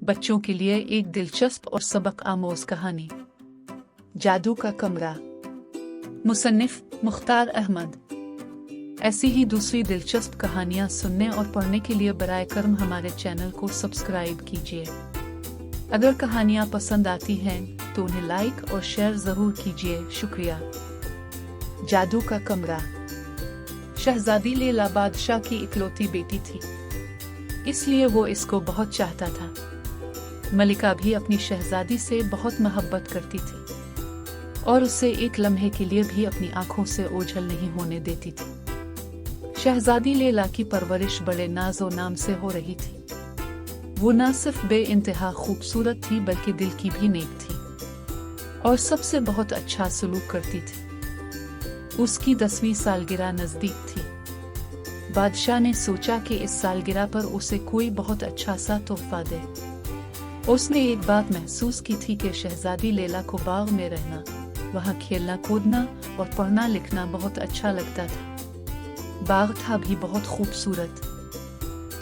बच्चों के लिए एक दिलचस्प और सबक आमोज कहानी। जादू का कमरा। मुसन्निफ मुख्तार अहमद। ऐसी ही दूसरी दिलचस्प कहानियाँ सुनने और पढ़ने के लिए बराए करम हमारे चैनल को सब्सक्राइब कीजिए। अगर कहानियाँ पसंद आती हैं तो उन्हें लाइक और शेयर ज़रूर कीजिए। शुक्रिया। जादू का कमरा। शहजादी लैला बादशाह की इकलौती बेटी थी, इसलिए वो इसको बहुत चाहता था। मलिका भी अपनी शहजादी से बहुत मोहब्बत करती थी और उसे एक लम्हे के लिए भी अपनी आंखों से ओझल नहीं होने देती थी। शहजादी लैला की परवरिश बड़े नाज़ो नाम से हो रही थी। वो न सिर्फ बेइंतहा खूबसूरत थी बल्कि दिल की भी नेक थी और सबसे बहुत अच्छा सलूक करती थी। उसकी 10वीं सालगिरह नज़दीक थी। बादशाह ने सोचा कि इस सालगिरह पर उसे कोई बहुत अच्छा सा तोहफा दे। उसने एक बात महसूस की थी कि शहजादी लैला को बाग में रहना, वहाँ खेलना कूदना और पढ़ना लिखना बहुत अच्छा लगता था। बाग था भी बहुत खूबसूरत।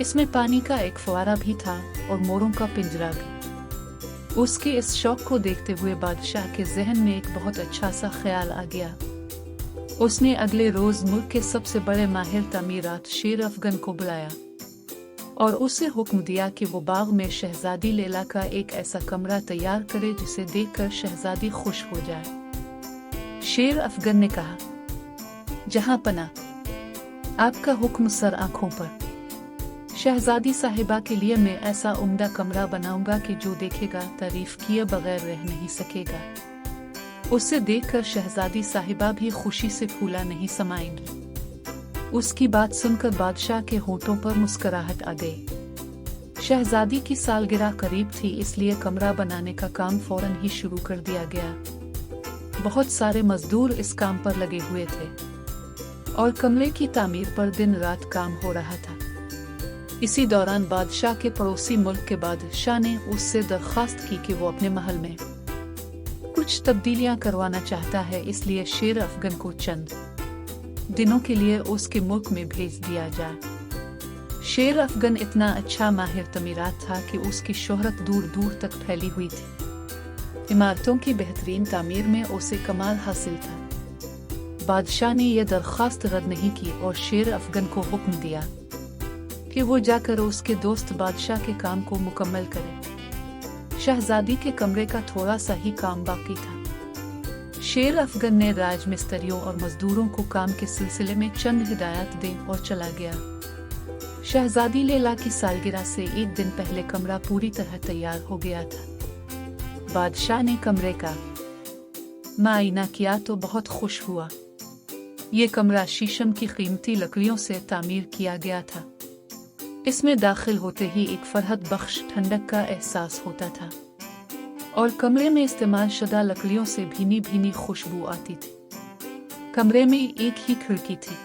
इसमें पानी का एक फुवारा भी था और मोरों का पिंजरा भी। उसके इस शौक को देखते हुए बादशाह के जहन में एक बहुत अच्छा सा ख्याल आ गया। उसने अगले रोज मुल्क के सबसे बड़े माहिर तामीरात शेर अफगन को बुलाया और उसे हुक्म दिया कि वो बाग में शहजादी लैला का एक ऐसा कमरा तैयार करे जिसे देखकर शहजादी खुश हो जाए। शेर अफगन ने कहा, जहां पना, आपका हुक्म सर आंखों पर। शहजादी साहिबा के लिए मैं ऐसा उम्दा कमरा बनाऊंगा कि जो देखेगा तारीफ किए बगैर रह नहीं सकेगा। उसे देखकर शहजादी साहिबा भी खुशी से फूला नहीं समाएंगी। उसकी बात सुनकर बादशाह के होठों पर मुस्कुराहट आ गई। शहजादी की सालगिरह करीब थी, इसलिए कमरा बनाने का काम फौरन ही शुरू कर दिया गया। बहुत सारे मजदूर इस काम पर लगे हुए थे और कमरे की तामीर पर दिन रात काम हो रहा था। इसी दौरान बादशाह के पड़ोसी मुल्क के बादशाह ने उससे दरख्वास्त की कि वो अपने महल में कुछ तब्दीलियां करवाना चाहता है, इसलिए शेर अफगन को चंद दिनों के लिए उसके मुल्क में भेज दिया जाए। शेर अफगन इतना अच्छा माहिर तमीरात था कि उसकी शोहरत दूर दूर तक फैली हुई थी। इमारतों की बेहतरीन तामीर में उसे कमाल हासिल था। बादशाह ने यह दरख्वास्त रद्द नहीं की और शेर अफगन को हुक्म दिया कि वो जाकर उसके दोस्त बादशाह के काम को मुकम्मल करे। शहजादी के कमरे का थोड़ा सा ही काम बाकी था। शेर अफगन ने राजमिस्त्रियों और मजदूरों को काम के सिलसिले में चंद हिदायत दी और चला गया। शहजादी लैला की सालगिरह से एक दिन पहले कमरा पूरी तरह तैयार हो गया था। बादशाह ने कमरे का मुआयना किया तो बहुत खुश हुआ। ये कमरा शीशम की कीमती लकड़ियों से तामीर किया गया था। इसमें दाखिल होते ही एक फरहत बख्श ठंडक का एहसास होता था और कमरे में इस्तेमाल शुदा लकड़ियों से भीनी भीनी खुशबू आती थी। कमरे में एक ही खिड़की थी।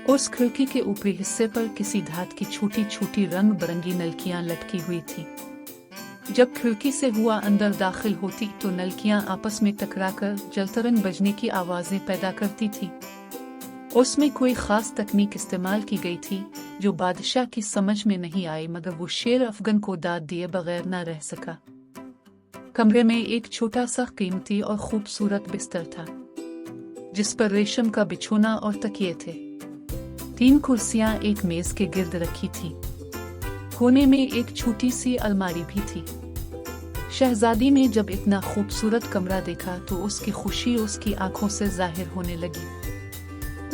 उस खिड़की के ऊपरी हिस्से पर किसी धात की छोटी छोटी रंग बिरंगी नलकियां लटकी हुई थी। जब खिड़की से हुआ अंदर दाखिल होती तो नलकियां आपस में टकराकर जलतरंग बजने की आवाजें पैदा करती थी। उसमें कोई खास तकनीक इस्तेमाल की गई थी जो बादशाह की समझ में नहीं आई, मगर वो शेर अफगन को दाद दिए बगैर न रह सका। कमरे में एक छोटा सा कीमती और खूबसूरत बिस्तर था जिस पर रेशम का बिछोना और तकिए थे। 3 कुर्सियां एक मेज के गिर्द रखी थी। कोने में एक छोटी सी अलमारी भी थी। शहजादी ने जब इतना खूबसूरत कमरा देखा तो उसकी खुशी उसकी आंखों से जाहिर होने लगी।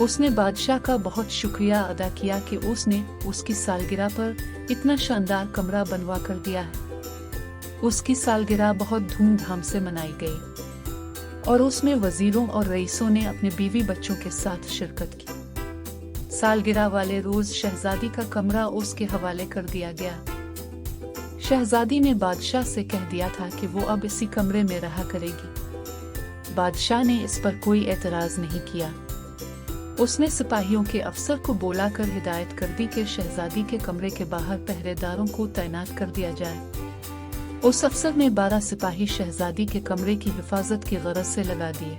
उसने बादशाह का बहुत शुक्रिया अदा किया कि उसने उसकी सालगिरह पर इतना शानदार कमरा बनवा कर दिया है। उसकी सालगिरह बहुत धूमधाम से मनाई गई और उसमें वजीरों और रईसों ने अपने बीवी बच्चों के साथ शिरकत की। सालगिरह वाले रोज शहजादी का कमरा उसके हवाले कर दिया गया। शहजादी ने बादशाह से कह दिया था कि वो अब इसी कमरे में रहा करेगी। बादशाह ने इस पर कोई एतराज नहीं किया। उसने सिपाहियों के अफसर को बुलाकर हिदायत कर दी कि शहजादी के कमरे के बाहर पहरेदारों को तैनात कर दिया जाए। उस अफसर ने 12 सिपाही शहजादी के कमरे की हिफाजत की गरज से लगा दिए।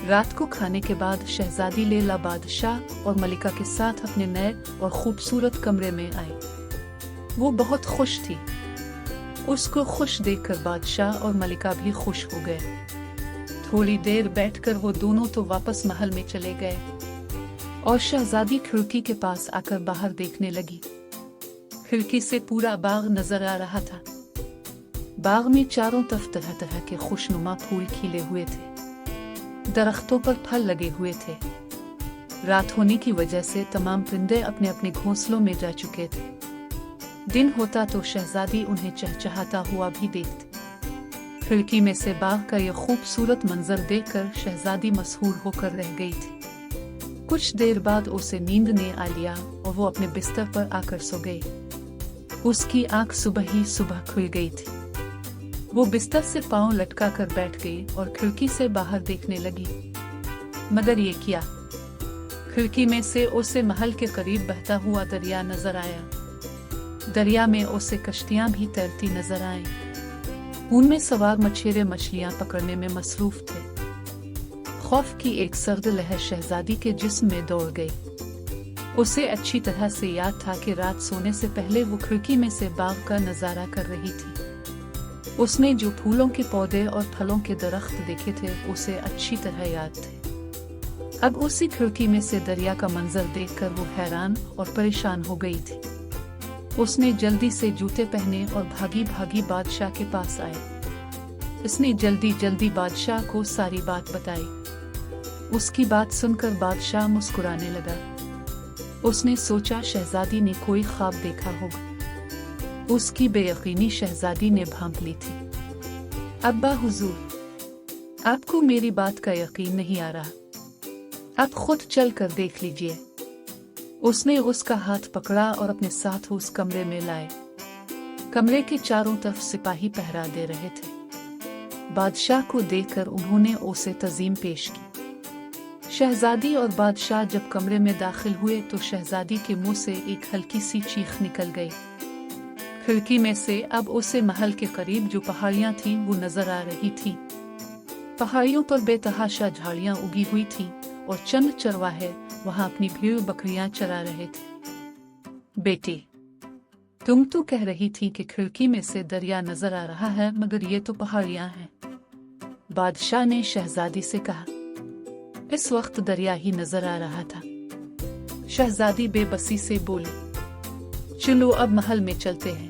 रात को खाने के बाद शहजादी लैला बादशाह और मलिका के साथ अपने नए और खूबसूरत कमरे में आई। वो बहुत खुश थी। उसको खुश देखकर बादशाह और मलिका भी खुश हो गए। थोड़ी देर बैठकर वो दोनों तो वापस महल में चले गए और शहजादी खिड़की के पास आकर बाहर देखने लगी। खिड़की से पूरा बाग नजर आ रहा था। बाग में चारों तरफ तरह तरह के खुशनुमा फूल खिले हुए थे, दरख्तों पर फल लगे हुए थे। रात होने की वजह से तमाम परिंदे अपने अपने घोंसलों में जा चुके थे। दिन होता तो शहजादी उन्हें चहचहाता हुआ भी देखती। खिड़की में से बाग का यह खूबसूरत मंजर देखकर शहजादी मसहूर होकर रह गई थी। कुछ देर बाद उसे नींद ने आ लिया और वो अपने बिस्तर पर आकर सो गई। उसकी आंख सुबह ही सुबह खुल गई थी। वो बिस्तर से पांव लटका कर बैठ गई और खिड़की से बाहर देखने लगी। मगर ये क्या, खिड़की में से उसे महल के करीब बहता हुआ दरिया नजर आया। दरिया में उसे कश्तियां भी तैरती नजर आईं। उनमें सवार मछेरे मछलियां पकड़ने में मसरूफ थे। खौफ की एक सर्द लहर शहजादी के जिस्म में दौड़ गई। उसे अच्छी तरह से याद था कि रात सोने से पहले वो खिड़की में से बाग का नजारा कर रही थी। उसने जो फूलों के पौधे और फलों के दरख्त देखे थे उसे अच्छी तरह याद थे। अब उसी खिड़की में से दरिया का मंजर देखकर वो हैरान और परेशान हो गई थी। उसने जल्दी से जूते पहने और भागी भागी बादशाह के पास आई। उसने जल्दी जल्दी बादशाह को सारी बात बताई। उसकी बात सुनकर बादशाह मुस्कुराने लगा। उसने सोचा शहजादी ने कोई ख्वाब देखा होगा। उसकी बेयकीनी शहजादी ने भांप ली थी। अब्बा हुजूर, आपको मेरी बात का यकीन नहीं आ रहा, आप खुद चल कर देख लीजिए। उसने उसका हाथ पकड़ा और अपने साथ उस कमरे में लाए। कमरे के चारों तरफ सिपाही पहरा दे रहे थे। बादशाह को देखकर उन्होंने उसे तज़ीम पेश की। शहजादी और बादशाह जब कमरे में दाखिल हुए तो शहजादी के मुंह से एक हल्की सी चीख निकल गई। खिड़की में से अब उसे महल के करीब जो पहाड़ियां थीं वो नजर आ रही थी। पहाड़ियों पर बेतहाशा झाड़ियां उगी हुई थीं और चंद चरवाहे वहां अपनी भेड़ बकरियां चरा रहे थे। बेटी, तुम तो कह रही थी कि खिड़की में से दरिया नजर आ रहा है, मगर ये तो पहाड़ियां हैं। बादशाह ने शहजादी से कहा। इस वक्त दरिया ही नजर आ रहा था। शहजादी बेबसी से बोली, चलो अब महल में चलते हैं,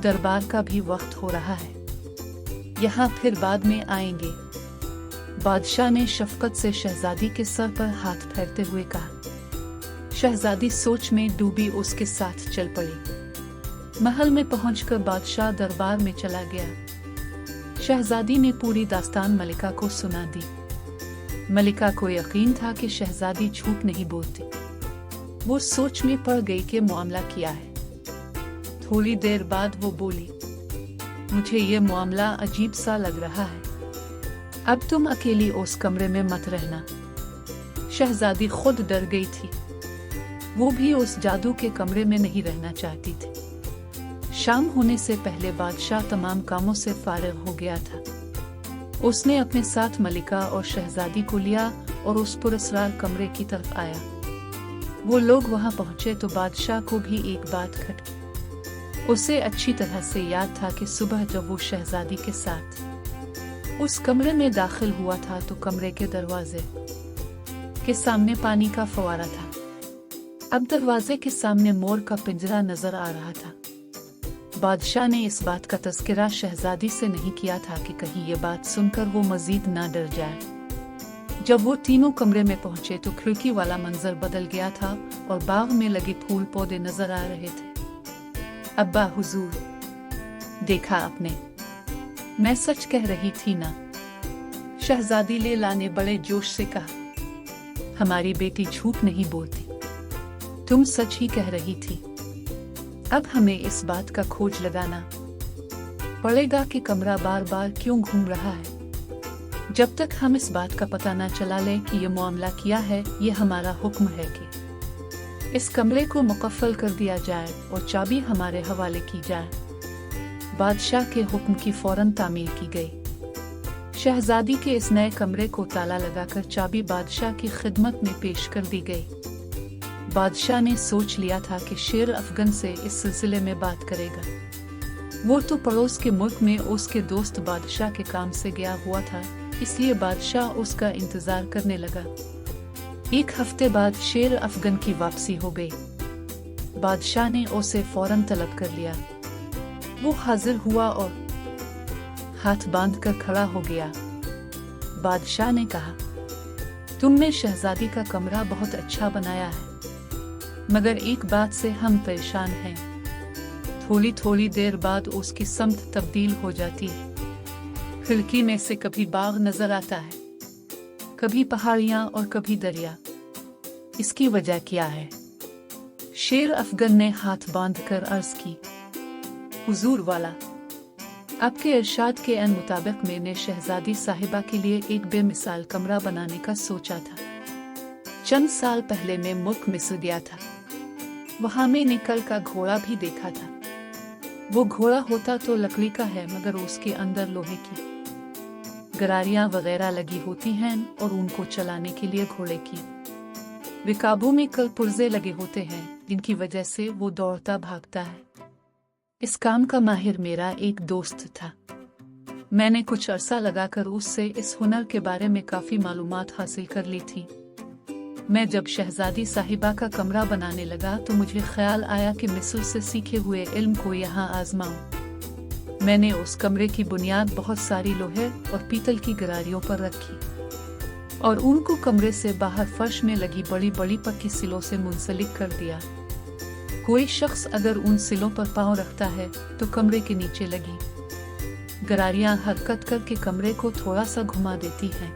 दरबार का भी वक्त हो रहा है, यहाँ फिर बाद में आएंगे। बादशाह ने शफकत से शहजादी के सर पर हाथ फेरते हुए कहा। शहजादी सोच में डूबी उसके साथ चल पड़ी। महल में पहुंचकर बादशाह दरबार में चला गया। शहजादी ने पूरी दास्तान मलिका को सुना दी। मलिका को यकीन था कि शहजादी झूठ नहीं बोलती। वो सोच में पड़ गई कि मामला क्या है। थोड़ी देर बाद वो बोली, मुझे ये मामला अजीब सा लग रहा है। अब तुम अकेली उस कमरे में मत रहना। शहजादी खुद डर गई थी। वो भी उस जादू के कमरे में नहीं रहना चाहती थी। शाम होने से पहले बादशाह तमाम कामों से फारिग हो गया था। उसने अपने साथ मलिका और शहजादी को लिया और उस पुरस्रार कमरे की तरफ आया। वो लोग वहां पहुंचे तो बादशाह को भी एक बात खटकी। उसे अच्छी तरह से याद था कि सुबह जब वो शहजादी के साथ उस कमरे में दाखिल हुआ था तो कमरे के दरवाजे के सामने पानी का फवारा था। अब दरवाजे के सामने मोर का पिंजरा नजर आ रहा था। बादशाह ने इस बात का तज़किरा शहजादी से नहीं किया था कि कहीं ये बात सुनकर वो मजीद ना डर जाए। जब वो तीनों कमरे में पहुंचे तो खिड़की वाला मंजर बदल गया था और बाग में लगे फूल पौधे नजर आ रहे थे। अब्बा हुजूर, देखा आपने, मैं सच कह रही थी ना? शहजादी लैला ने बड़े जोश से कहा। हमारी बेटी झूठ नहीं बोलती, तुम सच ही कह रही थी। अब हमें इस बात का खोज लगाना पड़ेगा कि कमरा बार बार क्यों घूम रहा है। जब तक हम इस बात का पता न चला लें कि ये मामला क्या है, ये हमारा हुक्म है कि इस कमरे को मुकफ्फल कर दिया जाए और चाबी हमारे हवाले की जाए। बादशाह के हुक्म की फौरन तामील की गई। शहजादी के इस नए कमरे को ताला लगाकर चाबी बादशाह की खिदमत में पेश कर दी गई। बादशाह ने सोच लिया था कि शेर अफगन से इस सिलसिले में बात करेगा। वो तो पड़ोस के मुल्क में उसके दोस्त बादशाह के काम से गया हुआ था, इसलिए बादशाह उसका इंतजार करने लगा। 1 हफ्ते बाद शेर अफगन की वापसी हो गई। बादशाह ने उसे फौरन तलब कर लिया। वो हाजिर हुआ और हाथ बांधकर खड़ा हो गया। बादशाह ने कहा, तुमने शहजादी का कमरा बहुत अच्छा बनाया है, मगर एक बात से हम परेशान हैं। थोड़ी थोड़ी देर बाद उसकी समत तब्दील हो जाती है। खिड़की में से कभी बाग नजर आता है, कभी पहाड़ियां और कभी दरिया। इसकी वजह क्या है? शेर अफगन ने हाथ बांधकर अर्ज की, हुजूर वाला, आपके इरशाद के मुताबिक मैंने शहजादी साहिबा के लिए एक बेमिसाल कमरा बनाने का सोचा था। चंद साल पहले मैं मुल्क मिस्र गया था। वहां मैंने कल का घोड़ा भी देखा था। वो घोड़ा होता तो लकड़ी का है, मगर उसके अंदर लोहे की गरारियां वगैरह लगी होती हैं और उनको चलाने के लिए घोड़े की रिकाबों में कल पुर्जे लगे होते हैं, जिनकी वजह से वो दौड़ता भागता है। इस काम का माहिर मेरा एक दोस्त था। मैंने कुछ अरसा लगाकर उससे इस हुनर के बारे में काफी मालूमात हासिल कर ली थी। मैं जब शहजादी साहिबा का कमरा बनाने लगा तो मुझे ख्याल आया कि मिस्र से सीखे हुए इल्म को यहाँ आजमाऊं। मैंने उस कमरे की बुनियाद बहुत सारी लोहे और पीतल की गरारियों पर रखी और उनको कमरे से बाहर फर्श में लगी बड़ी बड़ी पक्की सिलों से मुंसलिक कर दिया। कोई शख्स अगर उन सिलों पर पांव रखता है तो कमरे के नीचे लगी गरारियां हरकत करके कमरे को थोड़ा सा घुमा देती हैं।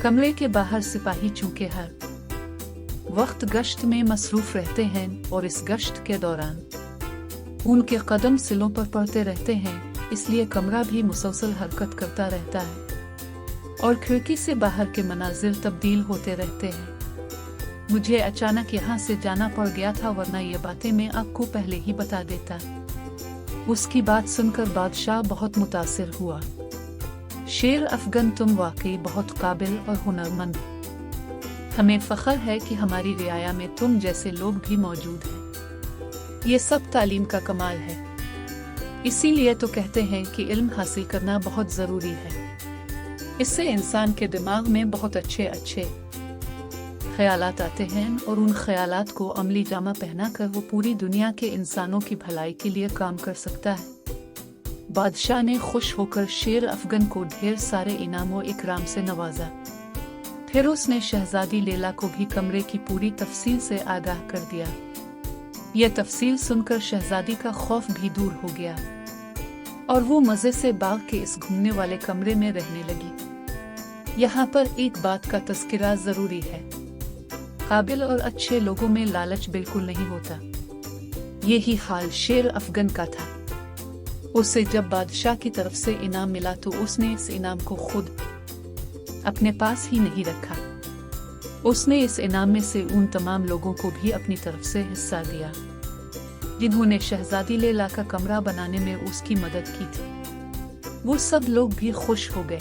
कमरे के बाहर सिपाही चूंकि हर वक्त गश्त में मसरूफ रहते हैं और इस गश्त के दौरान उनके कदम सिलों पर पड़ते रहते हैं, इसलिए कमरा भी मुसलसल हरकत करता रहता है और खिड़की से बाहर के मनाजिर तब्दील होते रहते हैं। मुझे अचानक यहाँ से जाना पड़ गया था, वरना ये बातें मैं आपको पहले ही बता देता। उसकी बात सुनकर बादशाह बहुत मुतासिर हुआ। शेर अफगन, तुम वाकई बहुत काबिल और हुनरमंद। हमें फख्र है कि हमारी रियाया में तुम जैसे लोग भी मौजूद हैं। ये सब तालीम का कमाल है। इसीलिए तो कहते हैं कि इल्म हासिल करना बहुत जरूरी है। इससे इंसान के दिमाग में बहुत अच्छे अच्छे ख्यालात आते हैं और उन ख्यालात को अमली जामा पहनाकर वो पूरी दुनिया के इंसानों की भलाई के लिए काम कर सकता है। बादशाह ने खुश होकर शेर अफगन को ढेर सारे इनामों इकराम से नवाजा। फिर उसने शहजादी लैला को भी कमरे की पूरी तफसील से आगाह कर दिया। यह तफसील सुनकर शहजादी का खौफ भी दूर हो गया और वो मजे से बाग के इस घूमने वाले कमरे में रहने लगी। यहाँ पर एक बात का तज़किरा जरूरी है, काबिल और अच्छे लोगों में लालच बिल्कुल नहीं होता। यही हाल शेर अफगन का था। उसे जब बादशाह की तरफ से इनाम मिला तो उसने इस इनाम को खुद अपने पास ही नहीं रखा। उसने इस इनाम में से उन तमाम लोगों को भी अपनी तरफ से हिस्सा दिया जिन्होंने शहजादी लैला का कमरा बनाने में उसकी मदद की थी। वो सब लोग भी खुश हो गए।